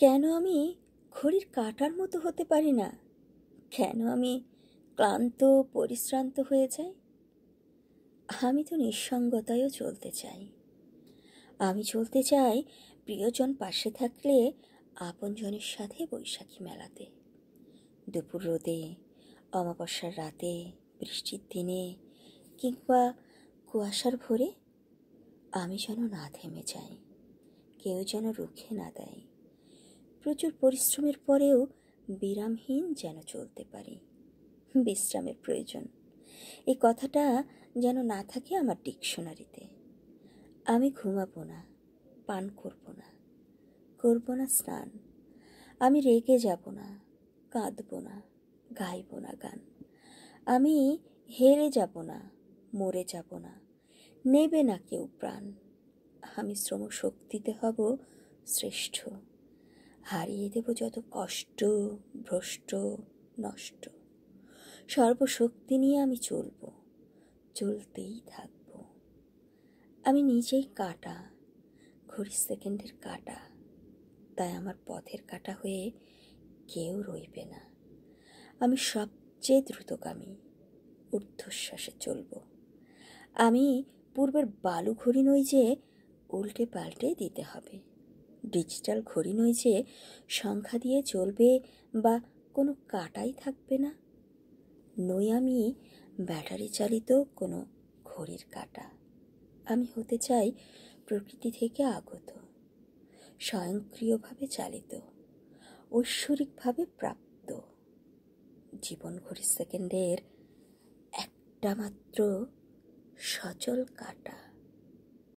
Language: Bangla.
কেন আমি ঘড়ির কাঁটার মতো হতে পারি না? কেন আমি ক্লান্ত পরিশ্রান্ত হয়ে যাই? আমি তো নিঃসঙ্গতায়ও চলতে চাই। আমি চলতে চাই প্রিয়জন পাশে থাকলে আপনজনের সাথে বৈশাখী মেলাতে, দুপুর রোদে, অমাবস্যার রাতে, বৃষ্টির দিনে কিংবা কুয়াশার ভোরে। আমি যেন না থেমে যাই, কেউ যেন রুখে না দেয়। প্রচুর পরিশ্রমের পরেও বিরামহীন যেন চলতে পারি। বিশ্রামের প্রয়োজন, এই কথাটা যেন না থাকে আমার ডিকশনারিতে। আমি ঘুমাবো না, পান করব না, করব না স্নান। আমি রেগে যাব না, কাঁদব না, গাইব না গান। আমি হেরে যাব না, মরে যাব না, নেবে না কেউ প্রাণ। আমি শ্রম শক্তিতে হব শ্রেষ্ঠ, হারিয়ে দেব যত কষ্ট, ভ্রষ্ট, নষ্ট। সর্বশক্তি নিয়ে আমি চলব, চলতেই থাকব। আমি নিজেই কাঁটা, ঘড়ির সেকেন্ডের কাঁটা, তাই আমার পথের কাঁটা হয়ে কেউ রইবে না। আমি সবচেয়ে দ্রুতগামী, ঊর্ধ্বশ্বাসে চলব। আমি পূর্বের বালু ঘড়ি নই যে উল্টে পাল্টে দিতে হবে, ডিজিটাল ঘড়ি নই যে সংখ্যা দিয়ে চলবে বা কোনো কাঁটাই থাকবে না। নই আমি ব্যাটারি চালিত কোনো ঘড়ির কাঁটা। আমি হতে চাই প্রকৃতি থেকে আগত, স্বয়ংক্রিয়ভাবে চালিত, ঐশ্বরিকভাবে প্রাপ্ত, জীবন ঘড়ির সেকেন্ডের একটা মাত্র সচল কাঁটা।